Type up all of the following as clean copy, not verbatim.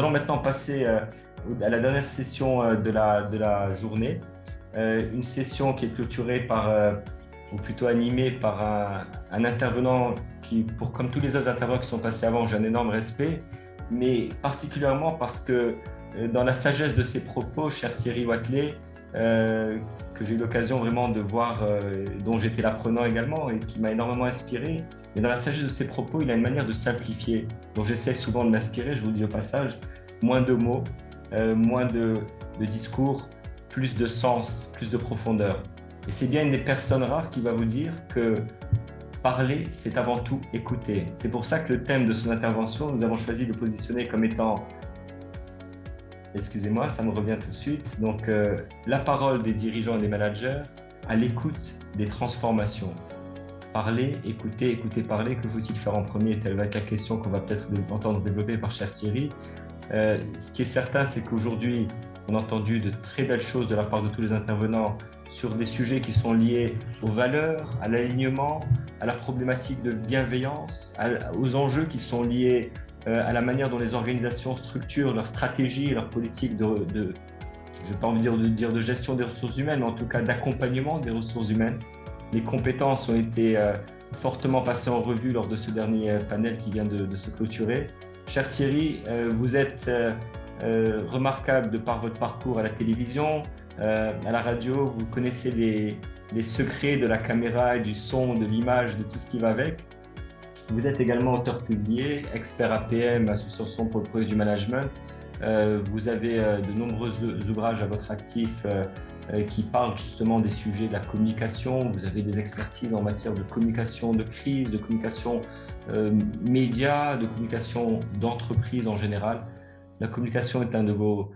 allons maintenant passer à la dernière session de la journée. Une session qui est clôturée par, ou plutôt animée par un intervenant qui, comme tous les autres intervenants qui sont passés avant, j'ai un énorme respect, mais particulièrement parce que dans la sagesse de ses propos, cher Thierry Wathelet, que j'ai eu l'occasion vraiment de voir, dont j'étais l'apprenant également et qui m'a énormément inspiré. Mais dans la sagesse de ses propos, il a une manière de simplifier, dont j'essaie souvent de m'inspirer, je vous le dis au passage, moins de mots, moins de discours, plus de sens, plus de profondeur. Et c'est bien une des personnes rares qui va vous dire que parler, c'est avant tout écouter. C'est pour ça que le thème de son intervention, nous avons choisi de le positionner comme étant, excusez-moi, ça me revient tout de suite, donc la parole des dirigeants et des managers à l'écoute des transformations. Parler, écouter, écouter, parler, que faut-il faire en premier? Telle va être la question qu'on va peut-être entendre développer par cher Thierry. Ce qui est certain, c'est qu'aujourd'hui, on a entendu de très belles choses de la part de tous les intervenants sur des sujets qui sont liés aux valeurs, à l'alignement, à la problématique de bienveillance, aux enjeux qui sont liés à la manière dont les organisations structurent leur stratégie et leur politique je n'ai pas envie de dire de gestion des ressources humaines, mais en tout cas d'accompagnement des ressources humaines. Les compétences ont été fortement passées en revue lors de ce dernier panel qui vient de se clôturer. Cher Thierry, vous êtes remarquable de par votre parcours à la télévision, à la radio. Vous connaissez les secrets de la caméra et du son, de l'image, de tout ce qui va avec. Vous êtes également auteur publié, expert APM, Association pour le progrès du management. Vous avez de nombreux ouvrages à votre actif qui parlent justement des sujets de la communication. Vous avez des expertises en matière de communication de crise, de communication médias, de communication d'entreprise en général. La communication est un de vos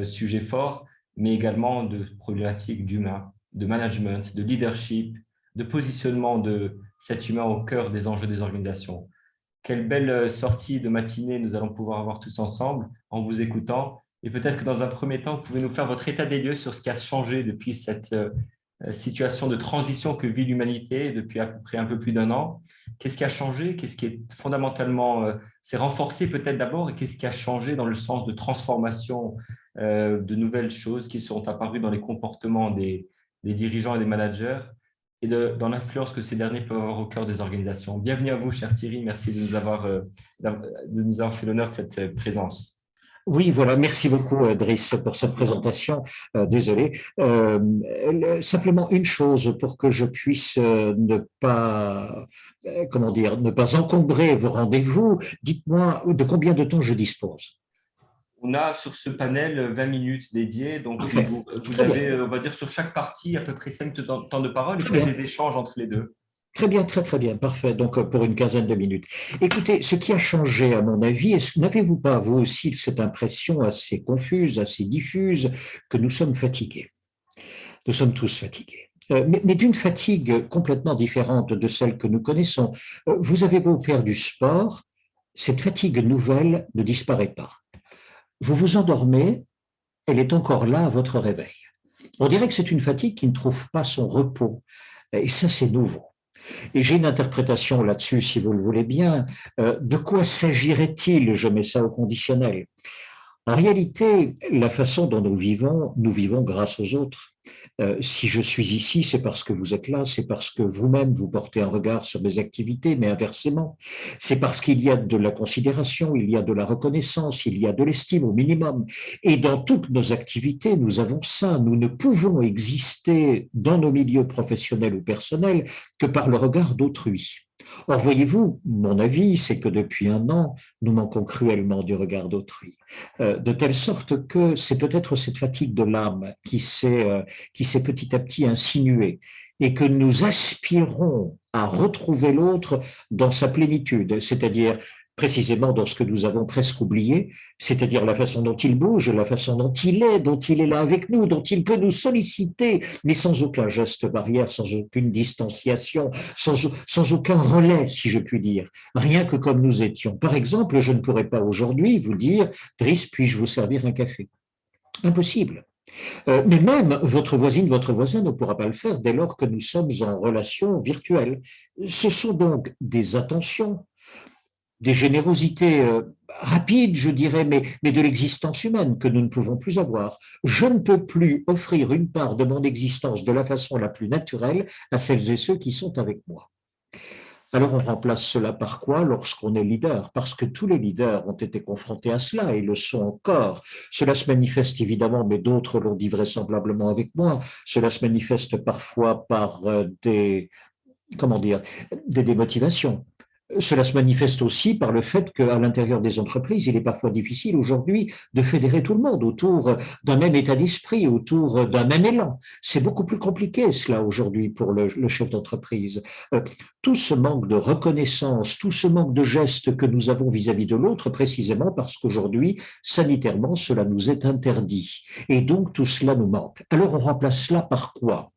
sujets forts, mais également de problématiques d'humain, de management, de leadership, de positionnement de cet humain au cœur des enjeux des organisations. Quelle belle sortie de matinée nous allons pouvoir avoir tous ensemble en vous écoutant. Et peut-être que dans un premier temps, vous pouvez nous faire votre état des lieux sur ce qui a changé depuis cette situation de transition que vit l'humanité depuis à peu près un peu plus d'un an. Qu'est-ce qui a changé? Qu'est-ce qui est fondamentalement s'est renforcé peut-être d'abord, et qu'est-ce qui a changé dans le sens de transformation de nouvelles choses qui sont apparues dans les comportements des dirigeants et des managers et dans l'influence que ces derniers peuvent avoir au cœur des organisations. Bienvenue à vous, cher Thierry. Merci de nous avoir fait l'honneur de cette présence. Oui, voilà, merci beaucoup, Driss, pour cette présentation. Désolé. Simplement une chose pour que je puisse ne pas, comment dire, ne pas encombrer vos rendez-vous. Dites-moi de combien de temps je dispose. On a sur ce panel 20 minutes dédiées, donc vous Très avez, bien. on va dire, sur chaque partie à peu près 5 temps de parole et Très puis il y a bien. des échanges entre les deux. Très bien, très très bien, parfait. Donc pour une quinzaine de minutes. Écoutez, ce qui a changé à mon avis, n'avez-vous pas vous aussi cette impression assez confuse, assez diffuse, que nous sommes fatigués? Nous sommes tous fatigués. Mais d'une fatigue complètement différente de celle que nous connaissons. Vous avez beau faire du sport, cette fatigue nouvelle ne disparaît pas. Vous vous endormez, elle est encore là à votre réveil. On dirait que c'est une fatigue qui ne trouve pas son repos. Et ça, c'est nouveau. Et j'ai une interprétation là-dessus, si vous le voulez bien. De quoi s'agirait-il? Je mets ça au conditionnel. En réalité, la façon dont nous vivons grâce aux autres. Si je suis ici, c'est parce que vous êtes là, c'est parce que vous-même vous portez un regard sur mes activités, mais inversement. C'est parce qu'il y a de la considération, il y a de la reconnaissance, il y a de l'estime au minimum. Et dans toutes nos activités, nous avons ça. Nous ne pouvons exister dans nos milieux professionnels ou personnels que par le regard d'autrui. Or, voyez-vous, mon avis, c'est que depuis un an, nous manquons cruellement du regard d'autrui, de telle sorte que c'est peut-être cette fatigue de l'âme qui s'est petit à petit insinuée et que nous aspirons à retrouver l'autre dans sa plénitude, c'est-à-dire précisément dans ce que nous avons presque oublié, c'est-à-dire la façon dont il bouge, la façon dont il est là avec nous, dont il peut nous solliciter, mais sans aucun geste barrière, sans aucune distanciation, sans aucun relais, si je puis dire, rien que comme nous étions. Par exemple, je ne pourrais pas aujourd'hui vous dire, Driss, puis-je vous servir un café? Impossible. Mais même votre voisine, votre voisin ne pourra pas le faire dès lors que nous sommes en relation virtuelle. Ce sont donc des attentions des générosités rapides, je dirais, mais de l'existence humaine que nous ne pouvons plus avoir. Je ne peux plus offrir une part de mon existence de la façon la plus naturelle à celles et ceux qui sont avec moi. Alors on remplace cela par quoi lorsqu'on est leader? Parce que tous les leaders ont été confrontés à cela et le sont encore. Cela se manifeste évidemment, mais d'autres l'ont dit vraisemblablement avec moi, cela se manifeste parfois par comment dire, des démotivations. Cela se manifeste aussi par le fait qu'à l'intérieur des entreprises, il est parfois difficile aujourd'hui de fédérer tout le monde autour d'un même état d'esprit, autour d'un même élan. C'est beaucoup plus compliqué cela aujourd'hui pour le chef d'entreprise. Tout ce manque de reconnaissance, tout ce manque de gestes que nous avons vis-à-vis de l'autre, précisément parce qu'aujourd'hui, sanitairement, cela nous est interdit. Et donc, tout cela nous manque. Alors, on remplace cela par quoi?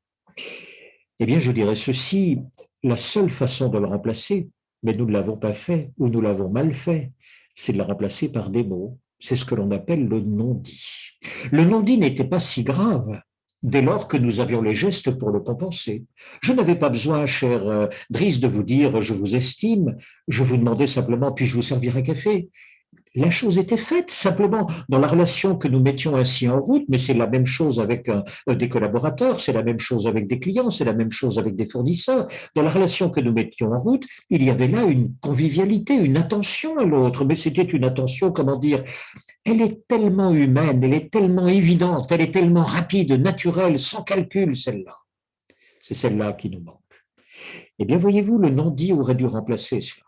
Eh bien, je dirais ceci, la seule façon de le remplacer, mais nous ne l'avons pas fait ou nous l'avons mal fait, c'est de le remplacer par des mots. C'est ce que l'on appelle le non-dit. Le non-dit n'était pas si grave dès lors que nous avions les gestes pour le compenser. Je n'avais pas besoin, cher Driss, de vous dire je vous estime, je vous demandais simplement puis-je vous servir un café? La chose était faite simplement dans la relation que nous mettions ainsi en route, mais c'est la même chose avec des collaborateurs, c'est la même chose avec des clients, c'est la même chose avec des fournisseurs. Dans la relation que nous mettions en route, il y avait là une convivialité, une attention à l'autre, mais c'était une attention, comment dire, elle est tellement humaine, elle est tellement évidente, elle est tellement rapide, naturelle, sans calcul, celle-là. C'est celle-là qui nous manque. Eh bien, voyez-vous, le non-dit aurait dû remplacer cela.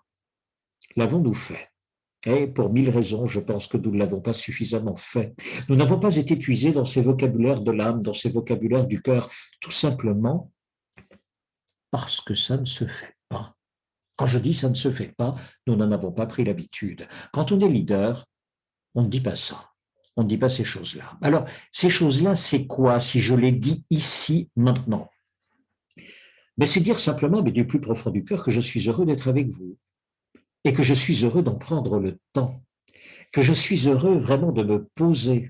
L'avons-nous fait? Et pour mille raisons, je pense que nous ne l'avons pas suffisamment fait. Nous n'avons pas été puisés dans ces vocabulaires de l'âme, dans ces vocabulaires du cœur, tout simplement parce que ça ne se fait pas. Quand je dis ça ne se fait pas, nous n'en avons pas pris l'habitude. Quand on est leader, on ne dit pas ça. On ne dit pas ces choses-là. Alors, ces choses-là, c'est quoi si je les dis ici, maintenant? Mais c'est dire simplement, mais du plus profond du cœur, que je suis heureux d'être avec vous et que je suis heureux d'en prendre le temps, que je suis heureux vraiment de me poser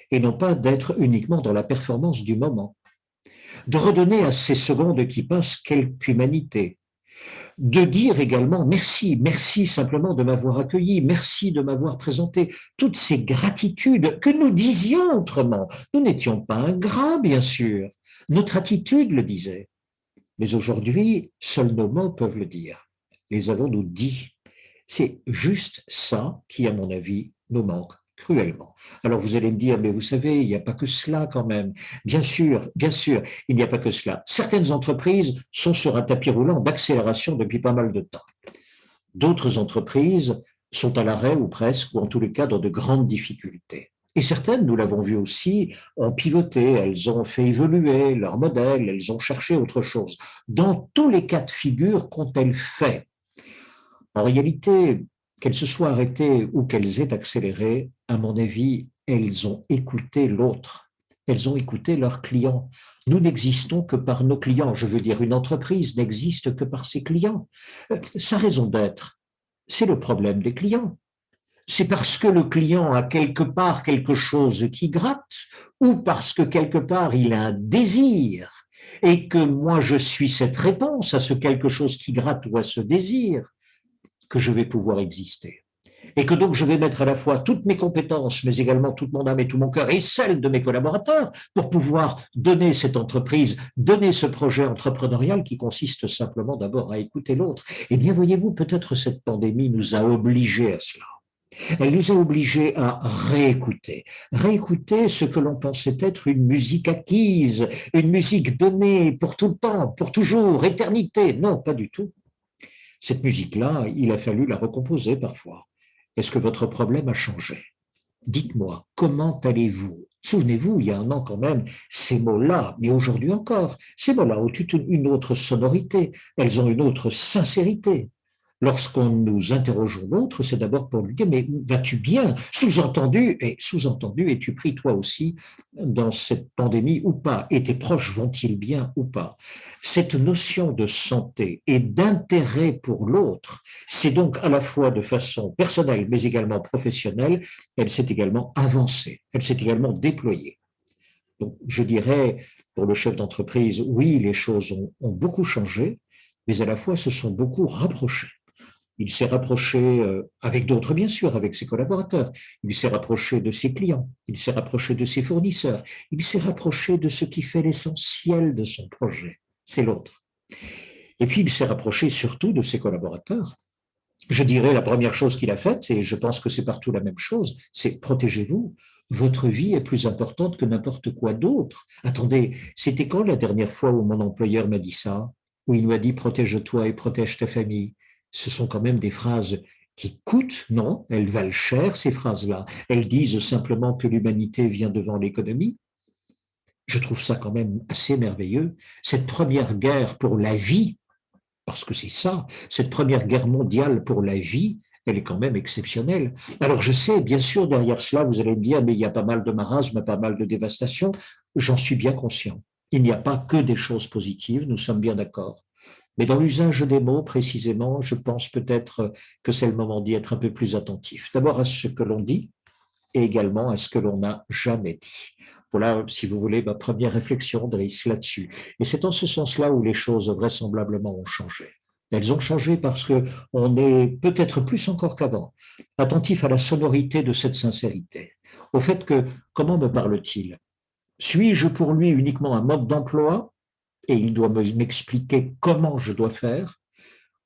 et non pas d'être uniquement dans la performance du moment, de redonner à ces secondes qui passent quelque humanité, de dire également merci, merci simplement de m'avoir accueilli, merci de m'avoir présenté, toutes ces gratitudes que nous disions autrement. Nous n'étions pas ingrats, bien sûr, notre attitude le disait, mais aujourd'hui, seuls nos mots peuvent le dire. Les avons-nous dit? C'est juste ça qui, à mon avis, nous manque cruellement. Alors vous allez me dire, mais vous savez, il n'y a pas que cela quand même. Bien sûr, il n'y a pas que cela. Certaines entreprises sont sur un tapis roulant d'accélération depuis pas mal de temps. D'autres entreprises sont à l'arrêt ou presque, ou en tous les cas dans de grandes difficultés. Et certaines, nous l'avons vu aussi, ont pivoté, elles ont fait évoluer leur modèle, elles ont cherché autre chose. Dans tous les cas de figure, qu'ont-elles fait? En réalité, qu'elles se soient arrêtées ou qu'elles aient accéléré, à mon avis, elles ont écouté l'autre. Elles ont écouté leurs clients. Nous n'existons que par nos clients. Je veux dire, une entreprise n'existe que par ses clients. Sa raison d'être, c'est le problème des clients. C'est parce que le client a quelque part quelque chose qui gratte ou parce que quelque part il a un désir et que moi je suis cette réponse à ce quelque chose qui gratte ou à ce désir que je vais pouvoir exister. Et que donc je vais mettre à la fois toutes mes compétences, mais également toute mon âme et tout mon cœur, et celles de mes collaborateurs, pour pouvoir donner cette entreprise, donner ce projet entrepreneurial qui consiste simplement d'abord à écouter l'autre. Eh bien, voyez-vous, peut-être cette pandémie nous a obligés à cela. Elle nous a obligés à réécouter ce que l'on pensait être une musique acquise, une musique donnée pour tout le temps, pour toujours, éternité. Non, pas du tout. Cette musique-là, il a fallu la recomposer parfois. Est-ce que votre problème a changé? Dites-moi, comment allez-vous? Souvenez-vous, il y a un an quand même, ces mots-là, mais aujourd'hui encore, ces mots-là ont une autre sonorité, elles ont une autre sincérité. Lorsqu'on nous interrogeons l'autre, c'est d'abord pour lui dire, mais vas-tu bien? Sous-entendu, es-tu pris toi aussi dans cette pandémie ou pas? Et tes proches vont-ils bien ou pas? Cette notion de santé et d'intérêt pour l'autre, c'est donc à la fois de façon personnelle, mais également professionnelle, elle s'est également avancée, elle s'est également déployée. Donc, je dirais, pour le chef d'entreprise, oui, les choses ont beaucoup changé, mais à la fois se sont beaucoup rapprochées. Il s'est rapproché, avec d'autres bien sûr, avec ses collaborateurs, il s'est rapproché de ses clients, il s'est rapproché de ses fournisseurs, il s'est rapproché de ce qui fait l'essentiel de son projet, c'est l'autre. Et puis il s'est rapproché surtout de ses collaborateurs. Je dirais la première chose qu'il a faite, et je pense que c'est partout la même chose, c'est protégez-vous. Votre vie est plus importante que n'importe quoi d'autre. Attendez, c'était quand la dernière fois où mon employeur m'a dit ça, où il m'a dit protège-toi et protège ta famille? Ce sont quand même des phrases qui coûtent, non? Elles valent cher, ces phrases-là. Elles disent simplement que l'humanité vient devant l'économie. Je trouve ça quand même assez merveilleux. Cette première guerre pour la vie, parce que c'est ça, cette première guerre mondiale pour la vie, elle est quand même exceptionnelle. Alors je sais, bien sûr, derrière cela, vous allez me dire, mais il y a pas mal de marasme, pas mal de dévastation. J'en suis bien conscient. Il n'y a pas que des choses positives, nous sommes bien d'accord. Mais dans l'usage des mots, précisément, je pense peut-être que c'est le moment d'y être un peu plus attentif. D'abord à ce que l'on dit et également à ce que l'on n'a jamais dit. Voilà, si vous voulez, ma première réflexion, Driss, là-dessus. Et c'est en ce sens-là où les choses vraisemblablement ont changé. Elles ont changé parce que on est peut-être plus encore qu'avant attentif à la sonorité de cette sincérité, au fait que comment me parle-t-il? Suis-je pour lui uniquement un mode d'emploi et il doit m'expliquer comment je dois faire?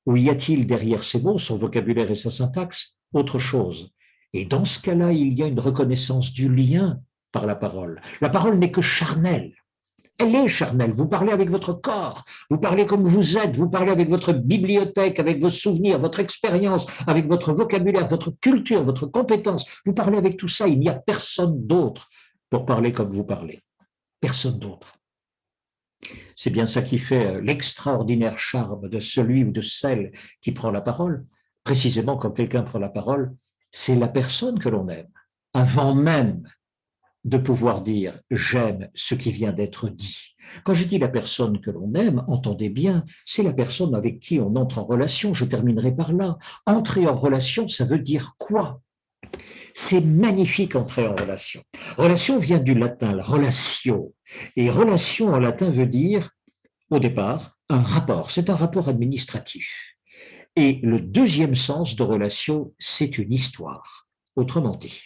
Ou y a-t-il derrière ces mots, son vocabulaire et sa syntaxe, autre chose? Et dans ce cas-là, il y a une reconnaissance du lien par la parole. La parole n'est que charnelle. Elle est charnelle. Vous parlez avec votre corps, vous parlez comme vous êtes, vous parlez avec votre bibliothèque, avec vos souvenirs, votre expérience, avec votre vocabulaire, votre culture, votre compétence. Vous parlez avec tout ça. Il n'y a personne d'autre pour parler comme vous parlez. Personne d'autre. C'est bien ça qui fait l'extraordinaire charme de celui ou de celle qui prend la parole. Précisément, quand quelqu'un prend la parole, c'est la personne que l'on aime, avant même de pouvoir dire j'aime ce qui vient d'être dit. Quand je dis la personne que l'on aime, entendez bien, c'est la personne avec qui on entre en relation. Je terminerai par là. Entrer en relation, ça veut dire quoi? C'est magnifique entrer en relation. Relation vient du latin, la relatio. Et relation en latin veut dire, au départ, un rapport. C'est un rapport administratif. Et le deuxième sens de relation, c'est une histoire. Autrement dit,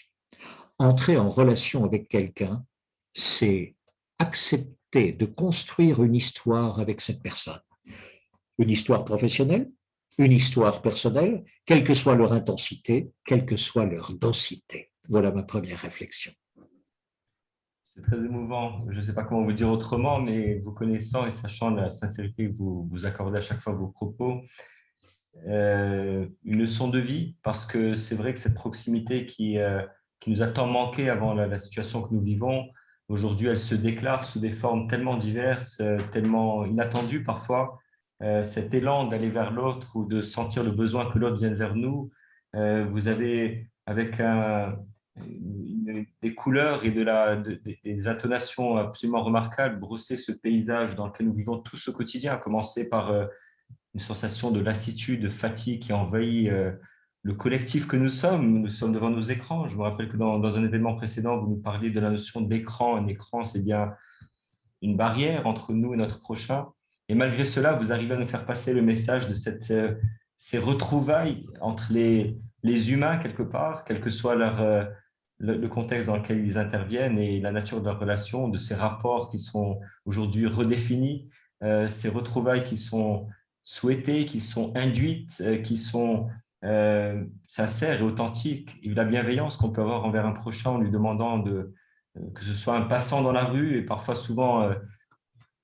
entrer en relation avec quelqu'un, c'est accepter de construire une histoire avec cette personne. Une histoire professionnelle, une histoire personnelle, quelle que soit leur intensité, quelle que soit leur densité. Voilà ma première réflexion. C'est très émouvant. Je ne sais pas comment vous dire autrement, mais vous connaissant et sachant la sincérité que vous accordez à chaque fois vos propos, une leçon de vie, parce que c'est vrai que cette proximité qui nous a tant manqué avant la situation que nous vivons, aujourd'hui, elle se déclare sous des formes tellement diverses, tellement inattendues parfois. Cet élan d'aller vers l'autre ou de sentir le besoin que l'autre vienne vers nous, vous avez avec des couleurs et des intonations absolument remarquables brossé ce paysage dans lequel nous vivons tous au quotidien, à commencer par une sensation de lassitude, de fatigue qui envahit le collectif que nous sommes. Nous sommes devant nos écrans. Je me rappelle que dans un événement précédent, vous nous parliez de la notion d'écran. Un écran, c'est bien une barrière entre nous et notre prochain. Et malgré cela, vous arrivez à nous faire passer le message de ces retrouvailles entre les humains, quelque part, quel que soit le contexte dans lequel ils interviennent et la nature de leurs relations, de ces rapports qui sont aujourd'hui redéfinis, ces retrouvailles qui sont souhaitées, qui sont induites, qui sont sincères et authentiques, et la bienveillance qu'on peut avoir envers un prochain en lui demandant que ce soit un passant dans la rue, et parfois souvent,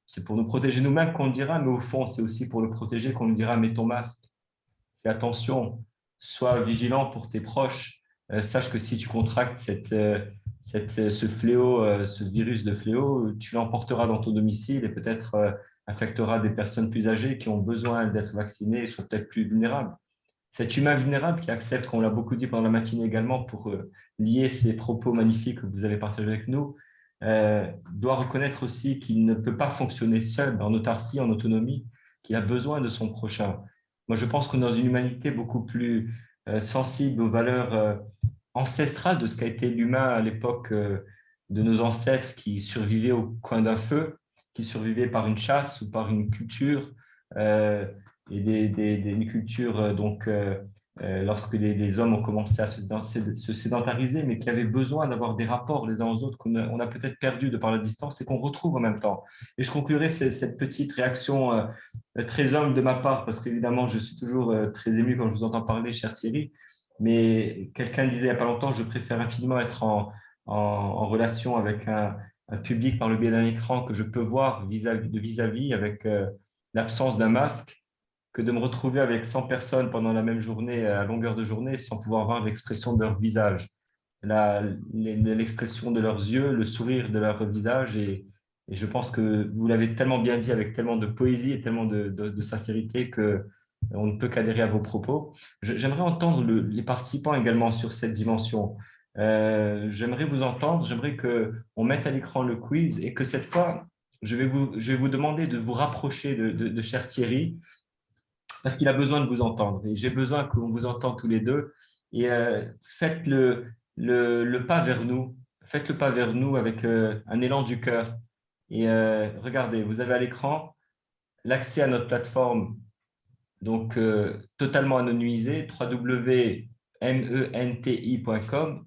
c'est pour nous protéger nous-mêmes qu'on le dira, mais au fond, c'est aussi pour le protéger qu'on lui dira, mets ton masque, fais attention, sois vigilant pour tes proches, sache que si tu contractes ce fléau, ce virus de fléau, tu l'emporteras dans ton domicile et peut-être affectera des personnes plus âgées qui ont besoin d'être vaccinées et sont peut-être plus vulnérables. Cet humain vulnérable qui accepte, comme on l'a beaucoup dit pendant la matinée également, pour lier ces propos magnifiques que vous avez partagés avec nous, doit reconnaître aussi qu'il ne peut pas fonctionner seul, en autarcie, en autonomie, qu'il a besoin de son prochain. Moi, je pense qu'on est dans une humanité beaucoup plus sensible aux valeurs ancestrales de ce qu'a été l'humain à l'époque de nos ancêtres qui survivaient au coin d'un feu, qui survivaient par une chasse ou par une culture. et une culture lorsque les hommes ont commencé à se sédentariser, mais qui avaient besoin d'avoir des rapports les uns aux autres qu'on a peut-être perdu de par la distance et qu'on retrouve en même temps. Et je conclurai cette petite réaction très humble de ma part, parce qu'évidemment, je suis toujours très ému quand je vous entends parler, cher Thierry, mais quelqu'un disait il n'y a pas longtemps, je préfère infiniment être en relation avec un public par le biais d'un écran que je peux voir vis-à-vis avec l'absence d'un masque, que de me retrouver avec 100 personnes pendant la même journée, à longueur de journée, sans pouvoir voir l'expression de leur visage, l'expression de leurs yeux, le sourire de leur visage. Et je pense que vous l'avez tellement bien dit avec tellement de poésie et tellement de sincérité que on ne peut qu'adhérer à vos propos. J'aimerais entendre les participants également sur cette dimension. J'aimerais vous entendre, j'aimerais qu'on mette à l'écran le quiz et que cette fois, je vais vous demander de vous rapprocher de cher Thierry parce qu'il a besoin de vous entendre. Et j'ai besoin qu'on vous entende tous les deux. Et faites le pas vers nous. Faites le pas vers nous avec un élan du cœur. Et regardez, vous avez à l'écran l'accès à notre plateforme, donc totalement anonymisé, www.menti.com,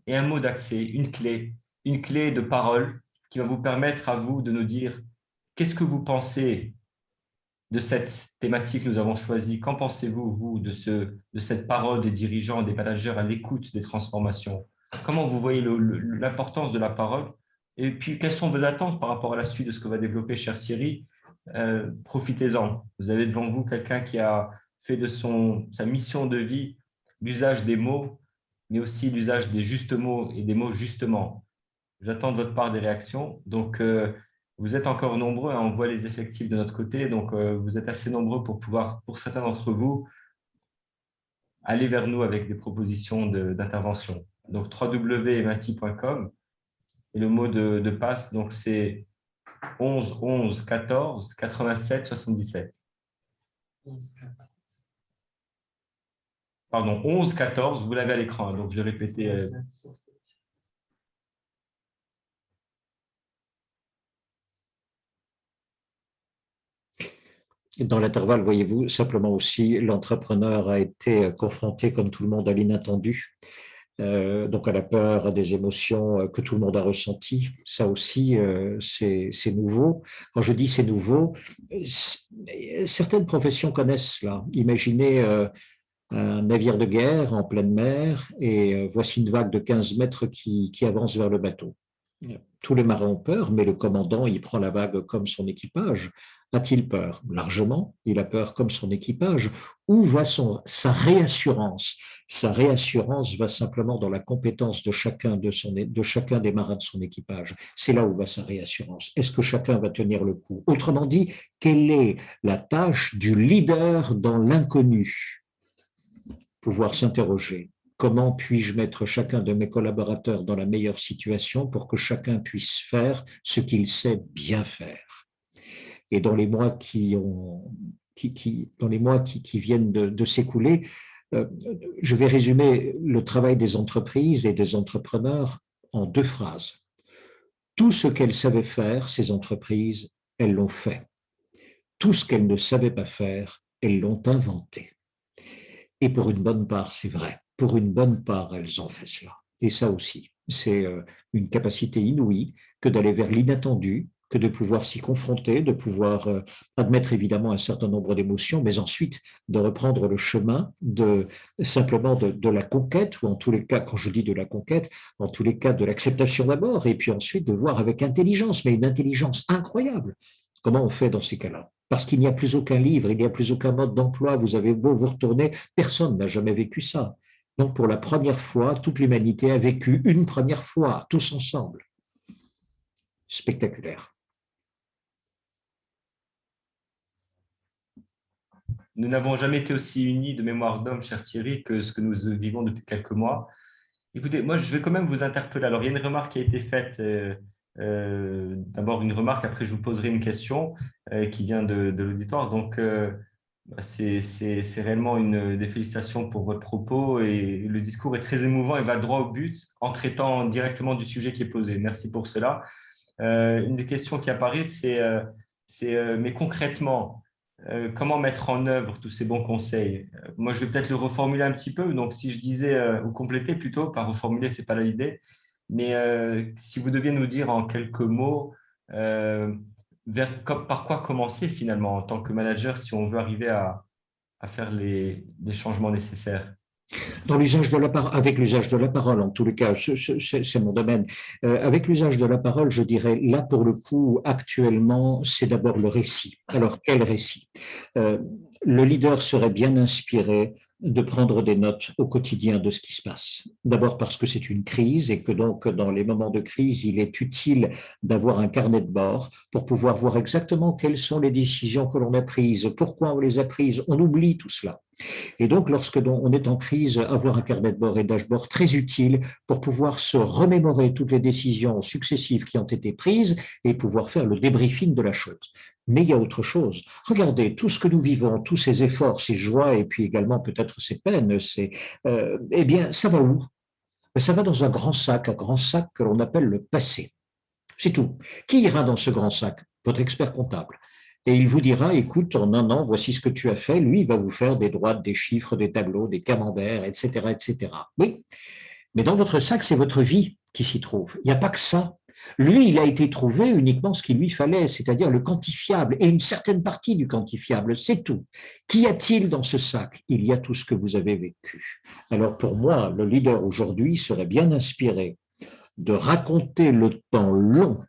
et un mot d'accès, une clé de parole qui va vous permettre à vous de nous dire qu'est-ce que vous pensez de cette thématique que nous avons choisie. Qu'en pensez-vous, vous, de cette parole des dirigeants, des managers à l'écoute des transformations? Comment vous voyez l'importance de la parole? Et puis, quelles sont vos attentes par rapport à la suite de ce que va développer cher Thierry? Profitez-en. Vous avez devant vous quelqu'un qui a fait de sa mission de vie l'usage des mots, mais aussi l'usage des justes mots et des mots justement. J'attends de votre part des réactions. Donc, vous êtes encore nombreux, hein, on voit les effectifs de notre côté, donc vous êtes assez nombreux pour pouvoir, pour certains d'entre vous, aller vers nous avec des propositions d'intervention. Donc, www.mati.com et le mot de passe, donc c'est 11 11 14 87 77. 11 14. Pardon, 11 14, vous l'avez à l'écran, donc je vais répéter. Dans l'intervalle, voyez-vous, simplement aussi, l'entrepreneur a été confronté, comme tout le monde, à l'inattendu, donc à la peur, à des émotions que tout le monde a ressenties. Ça aussi, c'est nouveau. Quand je dis c'est nouveau, certaines professions connaissent cela. Imaginez un navire de guerre en pleine mer et voici une vague de 15 mètres qui avance vers le bateau. Tous les marins ont peur, mais le commandant, il prend la vague comme son équipage. A-t-il peur? Largement. Il a peur comme son équipage. Où va sa réassurance? Sa réassurance va simplement dans la compétence de chacun des marins de son équipage. C'est là où va sa réassurance. Est-ce que chacun va tenir le coup? Autrement dit, quelle est la tâche du leader dans l'inconnu? Pouvoir s'interroger. Comment puis-je mettre chacun de mes collaborateurs dans la meilleure situation pour que chacun puisse faire ce qu'il sait bien faire? Et dans les mois qui viennent de s'écouler, je vais résumer le travail des entreprises et des entrepreneurs en 2 phrases. Tout ce qu'elles savaient faire, ces entreprises, elles l'ont fait. Tout ce qu'elles ne savaient pas faire, elles l'ont inventé. Et pour une bonne part, c'est vrai. Pour une bonne part, elles ont fait cela. Et ça aussi, c'est une capacité inouïe que d'aller vers l'inattendu, que de pouvoir s'y confronter, de pouvoir admettre évidemment un certain nombre d'émotions, mais ensuite de reprendre le chemin simplement de la conquête, ou en tous les cas, quand je dis de la conquête, en tous les cas de l'acceptation d'abord, et puis ensuite de voir avec intelligence, mais une intelligence incroyable. Comment on fait dans ces cas-là? Parce qu'il n'y a plus aucun livre, il n'y a plus aucun mode d'emploi, vous avez beau vous retourner, personne n'a jamais vécu ça. Donc pour la première fois, toute l'humanité a vécu une première fois, tous ensemble. Spectaculaire. Nous n'avons jamais été aussi unis de mémoire d'homme, cher Thierry, que ce que nous vivons depuis quelques mois. Écoutez, moi, je vais quand même vous interpeller. Alors, il y a une remarque qui a été faite. D'abord, une remarque, après, je vous poserai une question qui vient de l'auditoire. Donc, c'est réellement des félicitations pour votre propos et le discours est très émouvant et va droit au but en traitant directement du sujet qui est posé. Merci pour cela. Une des questions qui apparaît, mais concrètement, comment mettre en œuvre tous ces bons conseils? Moi, je vais peut-être le reformuler un petit peu. Donc, si je disais, ou compléter plutôt, pas reformuler, c'est pas l'idée, mais si vous deviez nous dire en quelques mots, euh, par quoi commencer finalement en tant que manager si on veut arriver à faire les changements nécessaires? Dans l'usage de la parole, avec l'usage de la parole, en tous les cas, c'est mon domaine. Avec l'usage de la parole, je dirais, là, pour le coup, actuellement, c'est d'abord le récit. Alors, quel récit? Euh, le leader serait bien inspiré de prendre des notes au quotidien de ce qui se passe. D'abord parce que c'est une crise et que donc dans les moments de crise, il est utile d'avoir un carnet de bord pour pouvoir voir exactement quelles sont les décisions que l'on a prises, pourquoi on les a prises. On oublie tout cela. Et donc, lorsque on est en crise, avoir un carnet de bord et dashboard très utile pour pouvoir se remémorer toutes les décisions successives qui ont été prises et pouvoir faire le débriefing de la chose. Mais il y a autre chose. Regardez, tout ce que nous vivons, tous ces efforts, ces joies et puis également peut-être ces peines, eh bien, ça va où? Ça va dans un grand sac que l'on appelle le passé. C'est tout. Qui ira dans ce grand sac? Votre expert comptable. Et il vous dira, écoute, en un an, voici ce que tu as fait. Lui, il va vous faire des droites, des chiffres, des tableaux, des camemberts, etc., etc. Oui, mais dans votre sac, c'est votre vie qui s'y trouve. Il n'y a pas que ça. Lui, il a été trouvé uniquement ce qu'il lui fallait, c'est-à-dire le quantifiable et une certaine partie du quantifiable, c'est tout. Qu'y a-t-il dans ce sac? Il y a tout ce que vous avez vécu. Alors pour moi, le leader aujourd'hui serait bien inspiré de raconter le temps long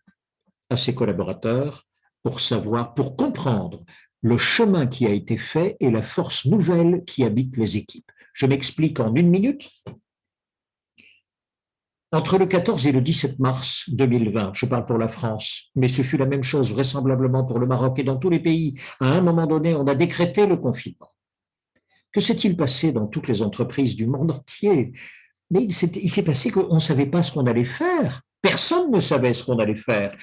à ses collaborateurs pour savoir, pour comprendre le chemin qui a été fait et la force nouvelle qui habite les équipes. Je m'explique en une minute. Entre le 14 et le 17 mars 2020, je parle pour la France, mais ce fut la même chose vraisemblablement pour le Maroc et dans tous les pays. À un moment donné, on a décrété le confinement. Que s'est-il passé dans toutes les entreprises du monde entier? Mais il s'est passé qu'on ne savait pas ce qu'on allait faire. Personne ne savait ce qu'on allait faire.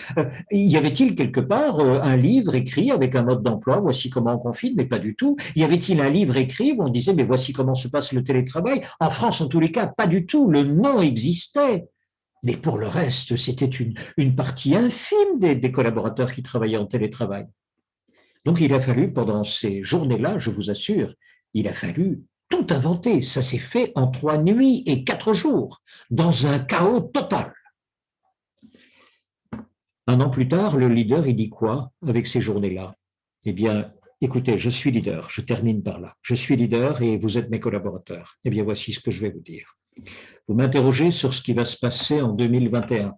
Y avait-il quelque part un livre écrit avec un mode d'emploi, voici comment on confine, mais pas du tout. Y avait-il un livre écrit où on disait, mais voici comment se passe le télétravail? En France, en tous les cas, pas du tout. Le nom existait. Mais pour le reste, c'était une partie infime des collaborateurs qui travaillaient en télétravail. Donc il a fallu, pendant ces journées-là, je vous assure, il a fallu tout inventer. Ça s'est fait en 3 nuits et 4 jours, dans un chaos total. Un an plus tard, le leader, il dit quoi avec ces journées-là? Eh bien, écoutez, je suis leader, je termine par là. Je suis leader et vous êtes mes collaborateurs. Eh bien, voici ce que je vais vous dire. Vous m'interrogez sur ce qui va se passer en 2021.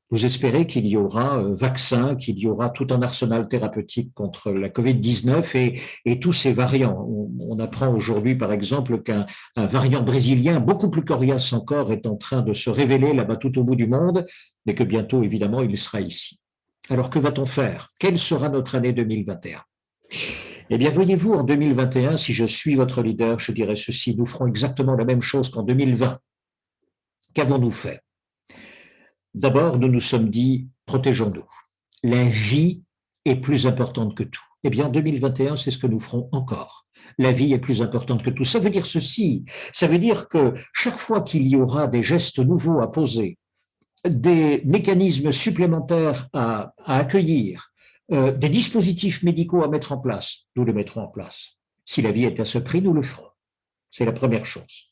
Vous espérez qu'il y aura vaccin, qu'il y aura tout un arsenal thérapeutique contre la Covid-19 et tous ces variants. On apprend aujourd'hui, par exemple, qu'un variant brésilien, beaucoup plus coriace encore, est en train de se révéler là-bas tout au bout du monde, mais que bientôt, évidemment, il sera ici. Alors, que va-t-on faire? Quelle sera notre année 2021? Eh bien, voyez-vous, en 2021, si je suis votre leader, je dirais ceci, nous ferons exactement la même chose qu'en 2020. Qu'avons-nous fait? D'abord, nous nous sommes dit, protégeons-nous. La vie est plus importante que tout. Eh bien, en 2021, c'est ce que nous ferons encore. La vie est plus importante que tout. Ça veut dire ceci, ça veut dire que chaque fois qu'il y aura des gestes nouveaux à poser, des mécanismes supplémentaires à accueillir, des dispositifs médicaux à mettre en place, nous les mettrons en place. Si la vie est à ce prix, nous le ferons. C'est la première chose.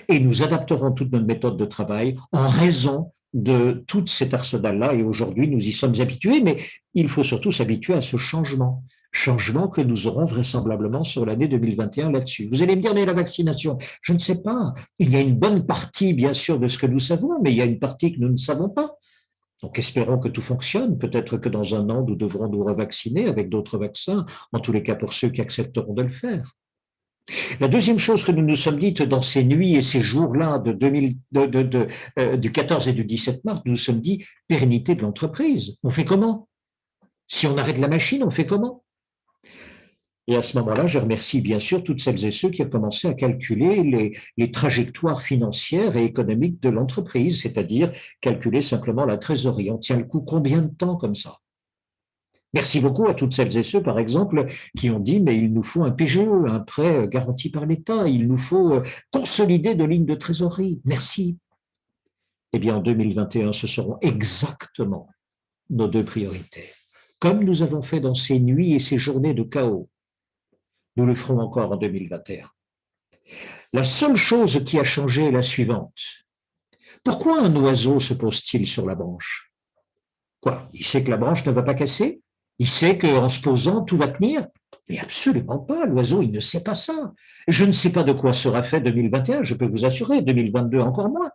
Et nous adapterons toute notre méthode de travail en raison de tout cet arsenal-là. Et aujourd'hui, nous y sommes habitués, mais il faut surtout s'habituer à ce changement. Changement que nous aurons vraisemblablement sur l'année 2021 là-dessus. Vous allez me dire, mais la vaccination, je ne sais pas. Il y a une bonne partie, bien sûr, de ce que nous savons, mais il y a une partie que nous ne savons pas. Donc, espérons que tout fonctionne. Peut-être que dans un an, nous devrons nous revacciner avec d'autres vaccins, en tous les cas pour ceux qui accepteront de le faire. La deuxième chose que nous nous sommes dites dans ces nuits et ces jours-là du 14 et du 17 mars, nous nous sommes dit pérennité de l'entreprise. On fait comment? Si on arrête la machine, on fait comment? Et à ce moment-là, je remercie bien sûr toutes celles et ceux qui ont commencé à calculer les trajectoires financières et économiques de l'entreprise, c'est-à-dire calculer simplement la trésorerie. On tient le coup combien de temps comme ça? Merci beaucoup à toutes celles et ceux, par exemple, qui ont dit, mais il nous faut un PGE, un prêt garanti par l'État, il nous faut consolider de lignes de trésorerie. Merci. Eh bien, en 2021, ce seront exactement nos deux priorités. Comme nous avons fait dans ces nuits et ces journées de chaos, Nous le ferons encore en 2021. La seule chose qui a changé est la suivante. Pourquoi un oiseau se pose-t-il sur la branche? Quoi? Il sait que la branche ne va pas casser? Il sait qu'en se posant, tout va tenir? Mais absolument pas. L'oiseau, il ne sait pas ça. Je ne sais pas de quoi sera fait 2021, je peux vous assurer, 2022 encore moins.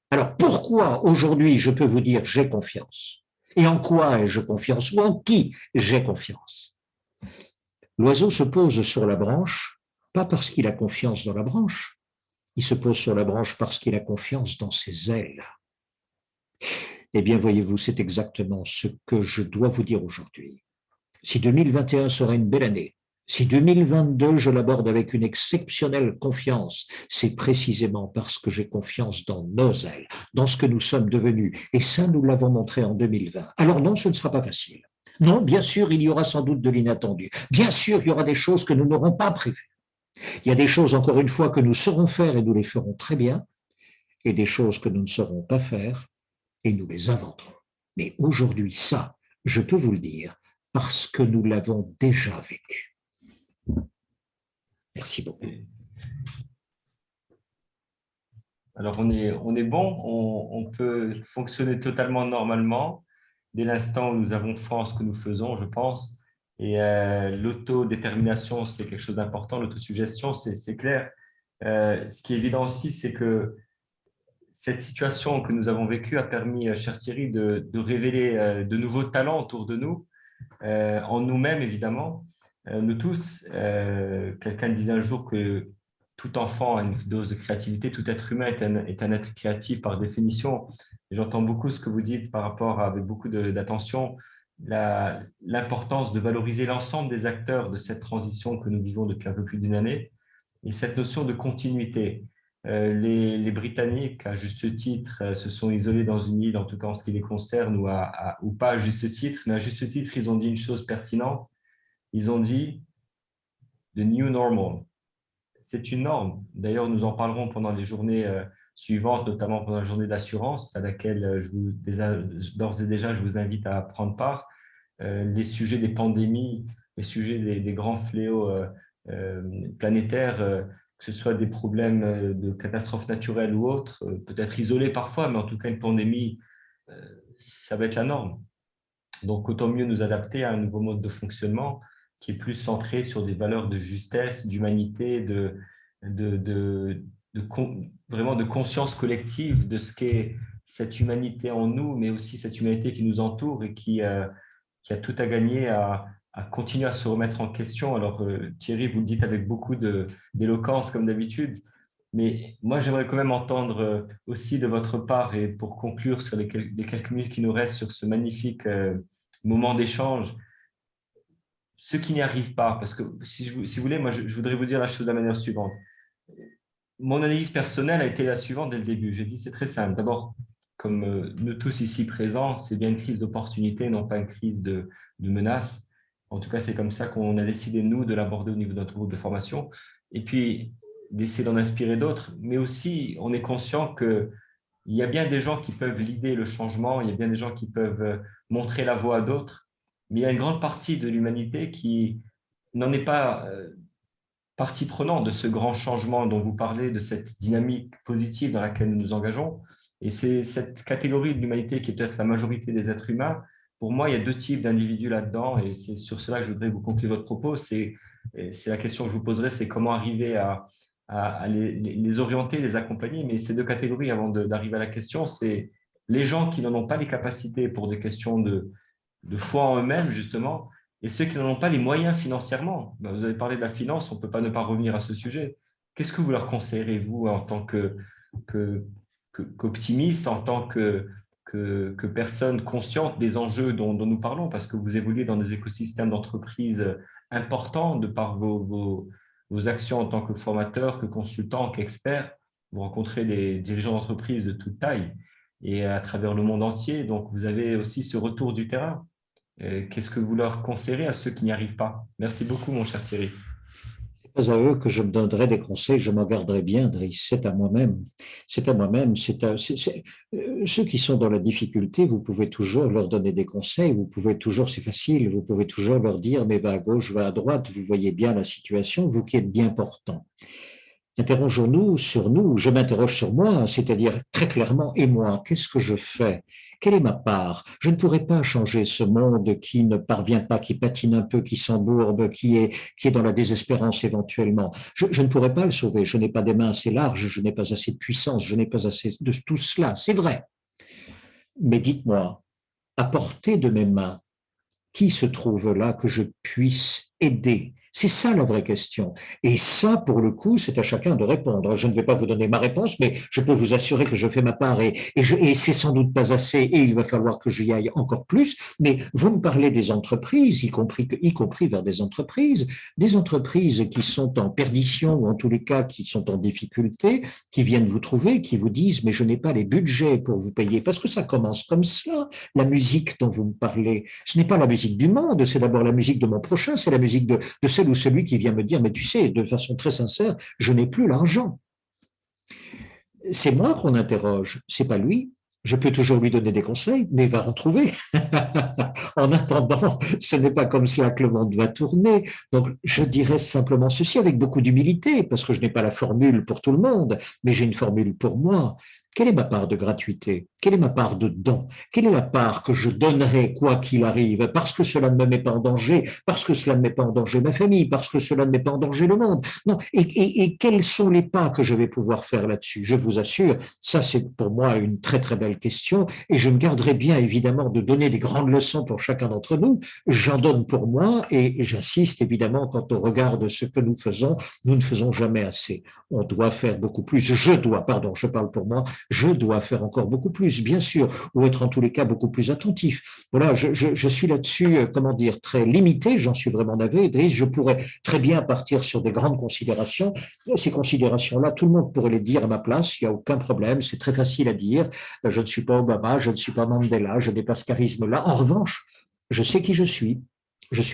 Alors pourquoi aujourd'hui je peux vous dire j'ai confiance? Et en quoi ai-je confiance? Ou en qui j'ai confiance? L'oiseau se pose sur la branche, pas parce qu'il a confiance dans la branche, il se pose sur la branche parce qu'il a confiance dans ses ailes. Eh bien, voyez-vous, c'est exactement ce que je dois vous dire aujourd'hui. Si 2021 sera une belle année, si 2022, je l'aborde avec une exceptionnelle confiance, c'est précisément parce que j'ai confiance dans nos ailes, dans ce que nous sommes devenus. Et ça, nous l'avons montré en 2020. Alors non, ce ne sera pas facile. Non, bien sûr, il y aura sans doute de l'inattendu. Bien sûr, il y aura des choses que nous n'aurons pas prévues. Il y a des choses, encore une fois, que nous saurons faire et nous les ferons très bien, et des choses que nous ne saurons pas faire et nous les inventerons. Mais aujourd'hui, ça, je peux vous le dire, parce que nous l'avons déjà vécu. Merci beaucoup. Alors, on est bon, on peut fonctionner totalement normalement dès l'instant où nous avons foi en ce que nous faisons, je pense. Et l'autodétermination, c'est quelque chose d'important. L'autosuggestion, c'est clair. Ce qui est évident aussi, c'est que cette situation que nous avons vécue a permis, cher Thierry, de révéler de nouveaux talents autour de nous, en nous-mêmes, évidemment. Nous tous, quelqu'un disait un jour que tout enfant a une dose de créativité, tout être humain est un être créatif par définition. J'entends beaucoup ce que vous dites par rapport avec beaucoup d'attention, l'importance de valoriser l'ensemble des acteurs de cette transition que nous vivons depuis un peu plus d'une année et cette notion de continuité. Les Britanniques, à juste titre, se sont isolés dans une île, en tout cas en ce qui les concerne, ou pas à juste titre, mais à juste titre, ils ont dit une chose pertinente. Ils ont dit « the new normal ». C'est une norme. D'ailleurs, nous en parlerons pendant les journées suivantes, notamment pendant la journée d'assurance, à laquelle d'ores et déjà, je vous invite à prendre part. Les sujets des pandémies, les sujets des grands fléaux planétaires, que ce soit des problèmes de catastrophes naturelles ou autres, peut-être isolés parfois, mais en tout cas une pandémie, ça va être la norme. Donc autant mieux nous adapter à un nouveau mode de fonctionnement qui est plus centré sur des valeurs de justesse, d'humanité, vraiment de conscience collective de ce qu'est cette humanité en nous, mais aussi cette humanité qui nous entoure et qui a tout à gagner à continuer à se remettre en question. Alors, Thierry, vous le dites avec beaucoup d'éloquence, comme d'habitude, mais moi, j'aimerais quand même entendre aussi de votre part, et pour conclure sur les quelques minutes qui nous restent sur ce magnifique moment d'échange, ceux qui n'y arrivent pas, parce que si vous voulez, moi, je voudrais vous dire la chose de la manière suivante. Mon analyse personnelle a été la suivante dès le début. J'ai dit, c'est très simple. D'abord, comme nous tous ici présents, c'est bien une crise d'opportunité, non pas une crise de menace. En tout cas, c'est comme ça qu'on a décidé, nous, de l'aborder au niveau de notre groupe de formation. Et puis, d'essayer d'en inspirer d'autres. Mais aussi, on est conscient qu'il y a bien des gens qui peuvent l'idée le changement, il y a bien des gens qui peuvent montrer la voie à d'autres. Mais il y a une grande partie de l'humanité qui n'en est pas partie prenante de ce grand changement dont vous parlez, de cette dynamique positive dans laquelle nous nous engageons. Et c'est cette catégorie de l'humanité qui est peut-être la majorité des êtres humains. Pour moi, il y a deux types d'individus là-dedans, et c'est sur cela que je voudrais vous conclure votre propos. C'est la question que je vous poserai, c'est comment arriver à les orienter, les accompagner. Mais ces deux catégories, avant d'arriver à la question, c'est les gens qui n'en ont pas les capacités pour des questions de foi en eux-mêmes, justement, et ceux qui n'en ont pas les moyens financièrement. Vous avez parlé de la finance, on ne peut pas ne pas revenir à ce sujet. Qu'est-ce que vous leur conseillerez, vous, en tant qu'optimiste, en tant que personne consciente des enjeux dont nous parlons, parce que vous évoluez dans des écosystèmes d'entreprise importants de par vos actions en tant que formateur, que consultant, qu'expert. Vous rencontrez des dirigeants d'entreprise de toute taille et à travers le monde entier. Donc, vous avez aussi ce retour du terrain. Qu'est-ce que vous leur conseillerez à ceux qui n'y arrivent pas? Merci beaucoup, mon cher Thierry. Pas à eux que je me donnerai des conseils, je m'en garderai bien, Driss. C'est à moi-même. C'est à moi-même. Ceux qui sont dans la difficulté, vous pouvez toujours leur donner des conseils. Vous pouvez toujours, c'est facile, vous pouvez toujours leur dire, mais va à gauche, va à droite. Vous voyez bien la situation, vous qui êtes bien portant. Interrogeons-nous sur nous, je m'interroge sur moi, c'est-à-dire très clairement, et moi, qu'est-ce que je fais? Quelle est ma part? Je ne pourrais pas changer ce monde qui ne parvient pas, qui patine un peu, qui s'embourbe, qui est dans la désespérance éventuellement. Je ne pourrais pas le sauver, je n'ai pas des mains assez larges, je n'ai pas assez de puissance, je n'ai pas assez de tout cela, c'est vrai. Mais dites-moi, à portée de mes mains, qui se trouve là que je puisse aider? C'est ça la vraie question. Et ça, pour le coup, c'est à chacun de répondre. Je ne vais pas vous donner ma réponse, mais je peux vous assurer que je fais ma part et c'est sans doute pas assez et il va falloir que j'y aille encore plus. Mais vous me parlez des entreprises, y compris vers des entreprises qui sont en perdition ou en tous les cas qui sont en difficulté, qui viennent vous trouver, qui vous disent mais je n'ai pas les budgets pour vous payer parce que ça commence comme cela. La musique dont vous me parlez, ce n'est pas la musique du monde, c'est d'abord la musique de mon prochain, c'est la musique de celle ou celui qui vient me dire, mais tu sais, de façon très sincère, je n'ai plus l'argent. C'est moi qu'on interroge, c'est pas lui. Je peux toujours lui donner des conseils, mais il va en trouver. En attendant, ce n'est pas comme cela que le monde va tourner. Donc, je dirais simplement ceci avec beaucoup d'humilité, parce que je n'ai pas la formule pour tout le monde, mais j'ai une formule pour moi. Quelle est ma part de gratuité? Quelle est ma part de don? Quelle est la part que je donnerai quoi qu'il arrive? Parce que cela ne me met pas en danger, parce que cela ne met pas en danger ma famille, parce que cela ne met pas en danger le monde. Non. Et quels sont les pas que je vais pouvoir faire là-dessus? Je vous assure, ça c'est pour moi une très très belle question et je me garderai bien évidemment de donner des grandes leçons pour chacun d'entre nous. J'en donne pour moi et j'insiste évidemment quand on regarde ce que nous ne faisons jamais assez. On doit faire beaucoup plus. Pardon, je parle pour moi, je dois faire encore beaucoup plus, bien sûr, ou être en tous les cas beaucoup plus attentif. Voilà, je suis là-dessus, comment dire, très limité, j'en suis vraiment navré, Driss, je pourrais très bien partir sur des grandes considérations. Ces considérations-là, tout le monde pourrait les dire à ma place, il n'y a aucun problème, c'est très facile à dire. Je ne suis pas Obama, je ne suis pas Mandela, je n'ai pas ce charisme-là. En revanche, je sais qui je suis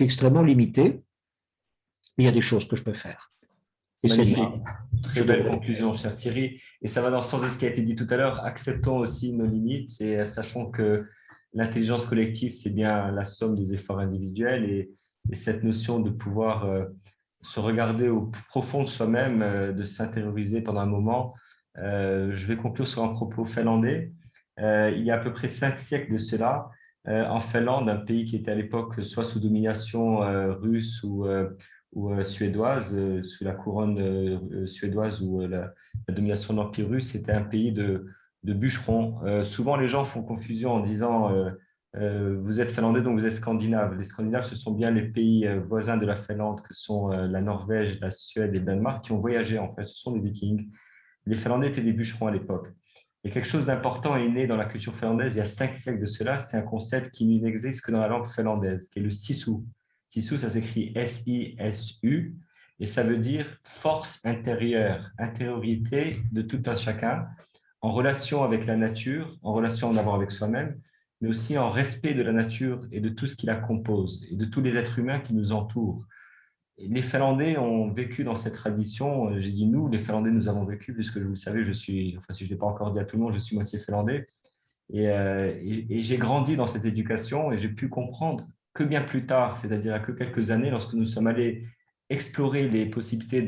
extrêmement limité, mais il y a des choses que je peux faire. Et Magnifique. celle-là, je Très belle devrais. conclusion, cher Thierry. Et ça va dans le sens de ce qui a été dit tout à l'heure. Acceptons aussi nos limites et sachons que l'intelligence collective, c'est bien la somme des efforts individuels et cette notion de pouvoir se regarder au plus profond de soi-même, de s'intérioriser pendant un moment. Je vais conclure sur un propos finlandais. Il y a à peu près 5 siècles de cela, en Finlande, un pays qui était à l'époque soit sous domination russe ou suédoise, sous la couronne suédoise ou la domination de l'Empire russe, c'était un pays de bûcherons. Souvent, les gens font confusion en disant vous êtes finlandais, donc vous êtes scandinave. Les Scandinaves, ce sont bien les pays voisins de la Finlande, que sont la Norvège, la Suède et le Danemark, qui ont voyagé en fait. Ce sont des Vikings. Les Finlandais étaient des bûcherons à l'époque. Et quelque chose d'important est né dans la culture finlandaise il y a 5 siècles de cela. C'est un concept qui n'existe que dans la langue finlandaise, qui est le sisu. Sisu, ça s'écrit S-I-S-U, et ça veut dire force intérieure, intériorité de tout un chacun, en relation avec la nature, en relation d'abord avec soi-même, mais aussi en respect de la nature et de tout ce qui la compose, et de tous les êtres humains qui nous entourent. Les Finlandais ont vécu dans cette tradition. J'ai dit nous, les Finlandais, nous avons vécu, puisque vous le savez, enfin si je ne l'ai pas encore dit à tout le monde, je suis moitié finlandais. Et j'ai grandi dans cette éducation et j'ai pu comprendre que bien plus tard, c'est-à-dire à que quelques années, lorsque nous sommes allés explorer les possibilités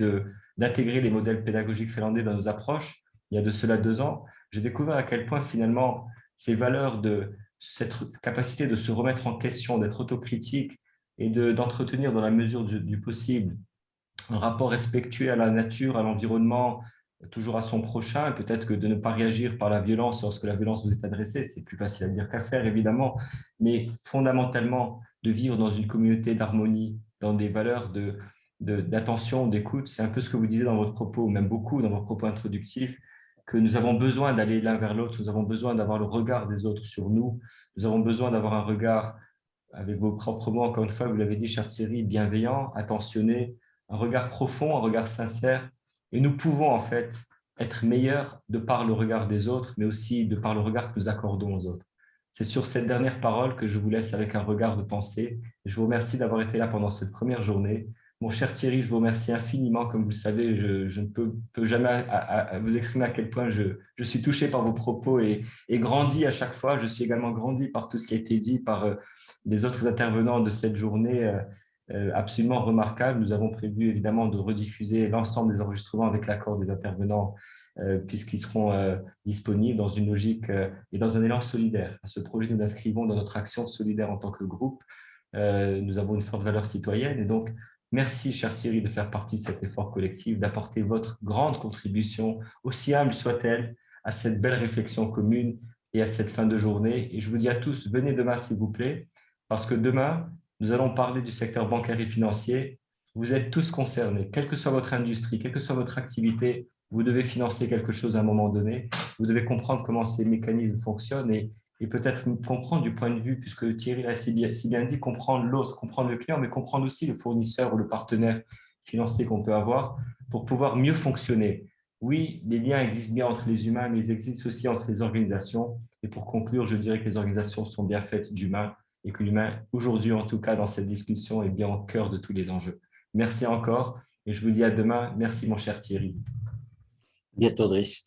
d'intégrer les modèles pédagogiques finlandais dans nos approches, il y a de cela 2 ans, j'ai découvert à quel point finalement ces valeurs de cette capacité de se remettre en question, d'être autocritique et d'entretenir dans la mesure du possible un rapport respectueux à la nature, à l'environnement, toujours à son prochain, peut-être que de ne pas réagir par la violence lorsque la violence vous est adressée, c'est plus facile à dire qu'à faire, évidemment, mais fondamentalement, de vivre dans une communauté d'harmonie, dans des valeurs d'attention, d'écoute, c'est un peu ce que vous disiez dans votre propos, même beaucoup dans vos propos introductifs, que nous avons besoin d'aller l'un vers l'autre, nous avons besoin d'avoir le regard des autres sur nous, nous avons besoin d'avoir un regard, avec vos propres mots, encore une fois, vous l'avez dit, cher Thierry, bienveillant, attentionné, un regard profond, un regard sincère. Et nous pouvons en fait être meilleurs de par le regard des autres, mais aussi de par le regard que nous accordons aux autres. C'est sur cette dernière parole que je vous laisse avec un regard de pensée. Je vous remercie d'avoir été là pendant cette première journée. Mon cher Thierry, je vous remercie infiniment. Comme vous le savez, je ne peux jamais vous exprimer à quel point je suis touché par vos propos et grandi à chaque fois. Je suis également grandi par tout ce qui a été dit par les autres intervenants de cette journée absolument remarquable. Nous avons prévu évidemment de rediffuser l'ensemble des enregistrements avec l'accord des intervenants puisqu'ils seront disponibles dans une logique et dans un élan solidaire. À ce projet, nous nous inscrivons dans notre action solidaire en tant que groupe. Nous avons une forte valeur citoyenne et donc merci, cher Thierry, de faire partie de cet effort collectif, d'apporter votre grande contribution, aussi humble soit-elle, à cette belle réflexion commune et à cette fin de journée. Et je vous dis à tous, venez demain, s'il vous plaît, parce que demain, nous allons parler du secteur bancaire et financier. Vous êtes tous concernés, quelle que soit votre industrie, quelle que soit votre activité, vous devez financer quelque chose à un moment donné. Vous devez comprendre comment ces mécanismes fonctionnent et peut-être comprendre du point de vue, puisque Thierry l'a si bien dit, comprendre l'autre, comprendre le client, mais comprendre aussi le fournisseur ou le partenaire financier qu'on peut avoir pour pouvoir mieux fonctionner. Oui, les liens existent bien entre les humains, mais ils existent aussi entre les organisations. Et pour conclure, je dirais que les organisations sont bien faites d'humains et que l'humain, aujourd'hui en tout cas dans cette discussion, est bien au cœur de tous les enjeux. Merci encore et je vous dis à demain. Merci mon cher Thierry. Bientôt, Driss.